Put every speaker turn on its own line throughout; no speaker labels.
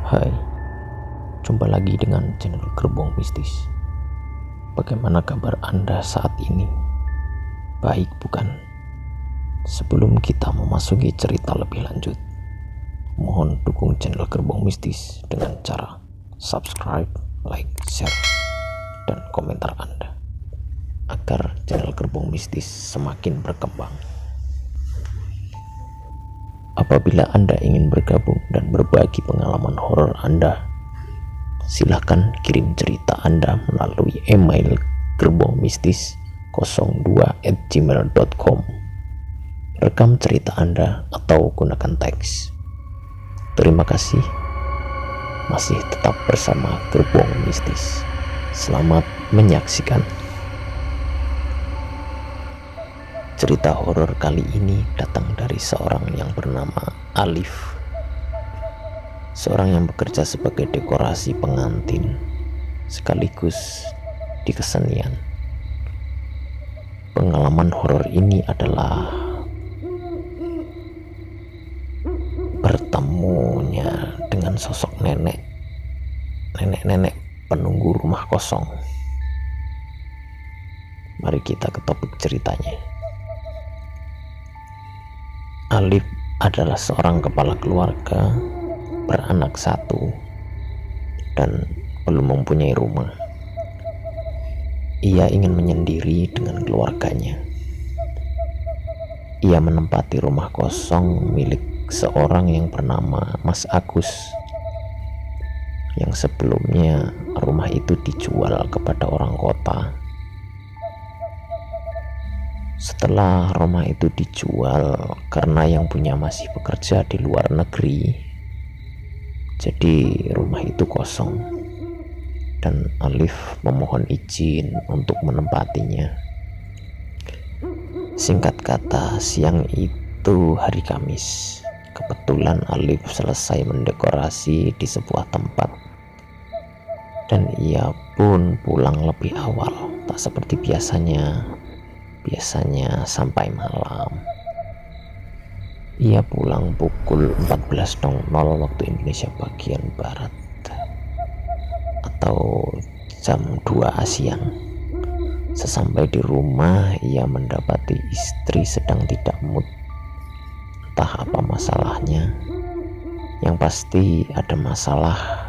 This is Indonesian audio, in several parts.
Hai, jumpa lagi dengan channel Gerbong Mistis. Bagaimana kabar Anda saat ini? Baik bukan? Sebelum kita memasuki cerita lebih lanjut, mohon dukung channel Gerbong Mistis dengan cara subscribe, like, share, dan komentar Anda agar channel Gerbong Mistis semakin berkembang. Apabila Anda ingin bergabung dan berbagi pengalaman horor Anda, silahkan kirim cerita Anda melalui email gerbongmistis02@gmail.com. Rekam cerita Anda atau gunakan teks. Terima kasih. Masih tetap bersama Gerbong Mistis. Selamat menyaksikan. Cerita horor kali ini datang dari seorang yang bernama Alif. Seorang yang bekerja sebagai dekorasi pengantin sekaligus di kesenian. Pengalaman horor ini adalah bertemunya dengan sosok nenek penunggu rumah kosong. Mari kita ke topik ceritanya. Alif adalah seorang kepala keluarga beranak satu dan belum mempunyai rumah. Ia ingin menyendiri dengan keluarganya. Ia menempati rumah kosong milik seorang yang bernama Mas Agus, yang sebelumnya rumah itu dijual kepada orang kota. Setelah rumah itu dijual karena yang punya masih bekerja di luar negeri, jadi rumah itu kosong dan Alif memohon izin untuk menempatinya. Singkat kata, siang itu hari Kamis. Kebetulan Alif selesai mendekorasi di sebuah tempat dan ia pun pulang lebih awal, tak seperti biasanya sampai malam. Ia pulang pukul 14.00 waktu Indonesia bagian Barat atau jam 2 siang. Sesampai di rumah, ia mendapati istri sedang tidak mood. Entah apa masalahnya. Yang pasti ada masalah,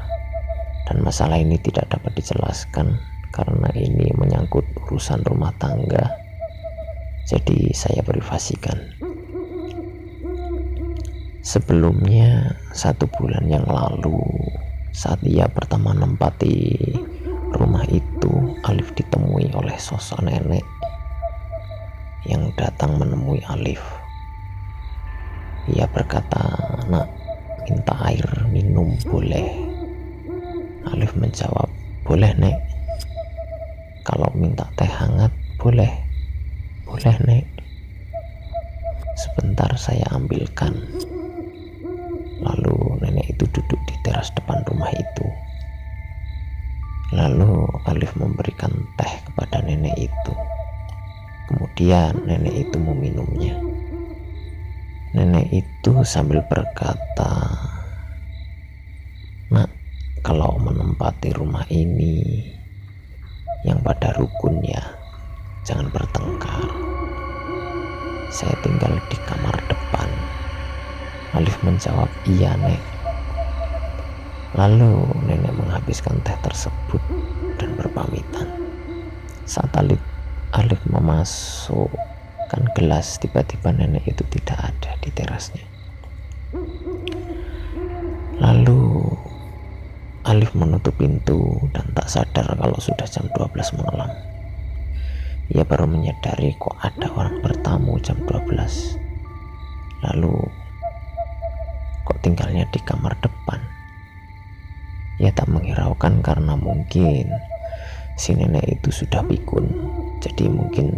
dan masalah ini tidak dapat dijelaskan karena ini menyangkut urusan rumah tangga. Jadi saya privasikan. Sebelumnya 1 bulan yang lalu, saat ia pertama menempati rumah itu, Alif ditemui oleh sosok nenek yang datang menemui Alif. Ia berkata, "Nak, minta air minum boleh?" Alif menjawab, "Boleh, Nek. Kalau minta teh hangat boleh?" "Boleh, Nek. Sebentar saya ambilkan." Lalu nenek itu duduk di teras depan rumah itu. Lalu Alif memberikan teh kepada nenek itu. Kemudian nenek itu meminumnya. Nenek itu sambil berkata, "Nak, kalau menempati rumah ini yang pada rukun ya, jangan bertengkar. Saya tinggal di kamar depan." Alif menjawab, "Iya, Nek." Lalu nenek menghabiskan teh tersebut dan berpamitan. Saat Alif memasukkan gelas, tiba-tiba nenek itu tidak ada di terasnya. Lalu Alif menutup pintu dan tak sadar kalau sudah jam 12 malam. Ia baru menyadari kok ada orang bertamu jam 12. Lalu kok tinggalnya di kamar depan. Ia tak menghiraukan karena mungkin si nenek itu sudah pikun, jadi mungkin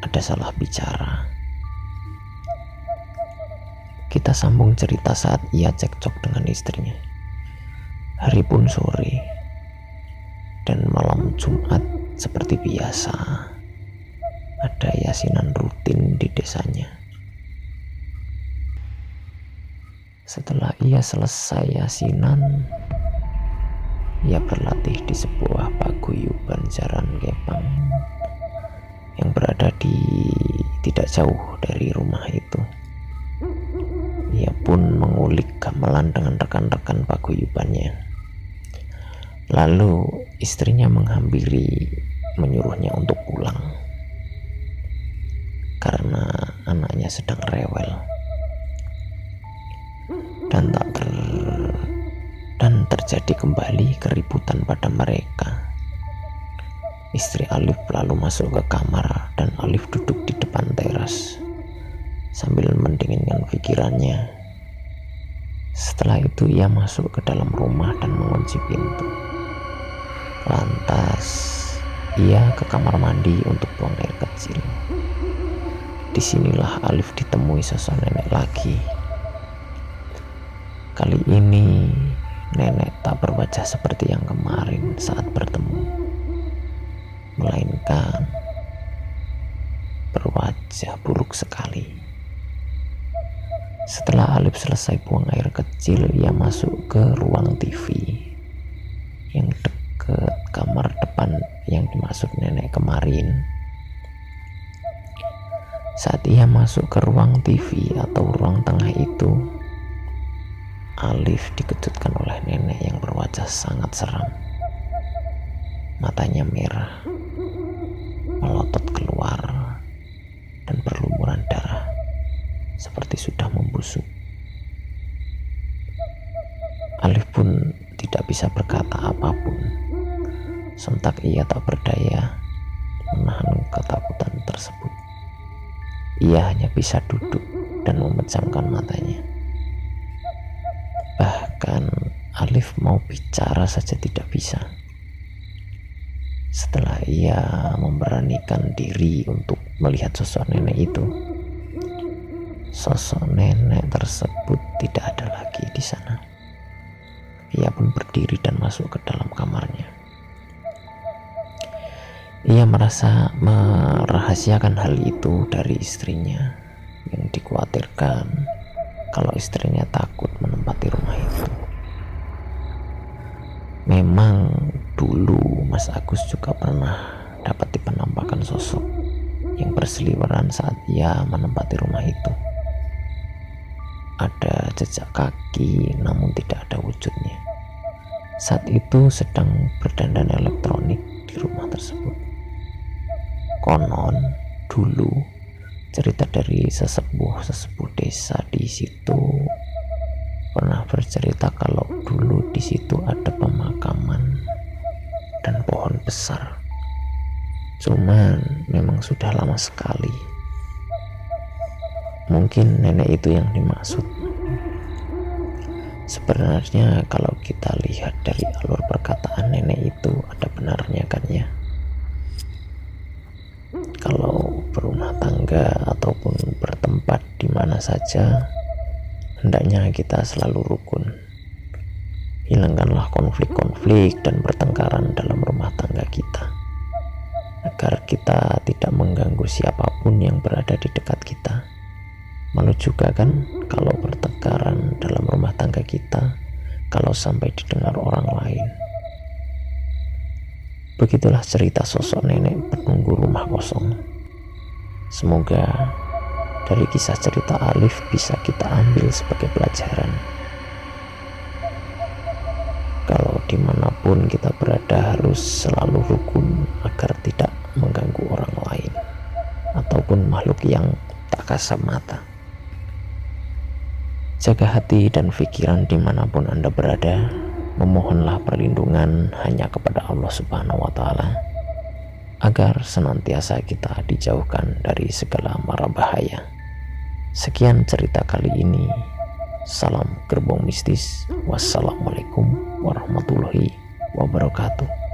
ada salah bicara. Kita sambung cerita saat ia cekcok dengan istrinya. Hari pun sore dan malam Jumat seperti biasa, ada yasinan rutin di desanya. Setelah ia selesai yasinan, Ia berlatih di sebuah paguyuban Jaran Kepang yang berada di tidak jauh dari rumah itu. Ia pun mengulik gamelan dengan rekan-rekan paguyubannya. Lalu istrinya menghampiri, menyuruhnya untuk pulang karena anaknya sedang rewel. Dan terjadi kembali keributan pada mereka. Istri Alif lalu masuk ke kamar dan Alif duduk di depan teras sambil mendinginkan pikirannya. Setelah itu ia masuk ke dalam rumah dan mengunci pintu. Lantas ia ke kamar mandi untuk buang air kecil. Disinilah Alif ditemui sosok nenek lagi. Kali ini nenek tak berwajah seperti yang kemarin saat bertemu, melainkan berwajah buruk sekali. Setelah Alif selesai buang air kecil, ia masuk ke ruang TV yang dekat kamar depan yang dimaksud nenek kemarin. Saat ia masuk ke ruang TV atau ruang tengah itu, Alif dikejutkan oleh nenek yang berwajah sangat seram. Matanya merah, melotot keluar, dan berlumuran darah, seperti sudah membusuk. Alif pun tidak bisa berkata apapun. Sontak ia tak berdaya menahan ketakutan tersebut. Ia hanya bisa duduk dan memejamkan matanya. Bahkan Alif mau bicara saja tidak bisa. Setelah ia memberanikan diri untuk melihat sosok nenek itu, sosok nenek tersebut tidak ada lagi di sana. Ia pun berdiri dan masuk ke dalam kamarnya. Ia merasa merahasiakan hal itu dari istrinya yang dikhawatirkan kalau istrinya takut menempati rumah itu. Memang dulu Mas Agus juga pernah dapat penampakan sosok yang berseliweran saat ia menempati rumah itu. Ada jejak kaki namun tidak ada wujudnya. Saat itu sedang berdandan elektronik di rumah tersebut. Konon dulu cerita dari sesepuh desa di situ pernah bercerita kalau dulu di situ ada pemakaman dan pohon besar. Cuman memang sudah lama sekali. Mungkin nenek itu yang dimaksud. Sebenarnya kalau kita lihat dari alur perkataan nenek itu ada benarnya kan ya. Kalau berumah tangga ataupun bertempat di mana saja, hendaknya kita selalu rukun. Hilangkanlah konflik-konflik dan pertengkaran dalam rumah tangga kita, agar kita tidak mengganggu siapapun yang berada di dekat kita. Malu juga kan kalau pertengkaran dalam rumah tangga kita kalau sampai didengar orang lain. Begitulah cerita sosok nenek penunggu rumah kosong. Semoga dari kisah cerita Alif bisa kita ambil sebagai pelajaran. Kalau dimanapun kita berada harus selalu rukun agar tidak mengganggu orang lain ataupun makhluk yang tak kasat mata. Jaga hati dan pikiran dimanapun Anda berada. Memohonlah perlindungan hanya kepada Allah Subhanahu wa Ta'ala, agar senantiasa kita dijauhkan dari segala mara bahaya. Sekian cerita kali ini. Salam gerbong mistis. Wassalamualaikum warahmatullahi wabarakatuh.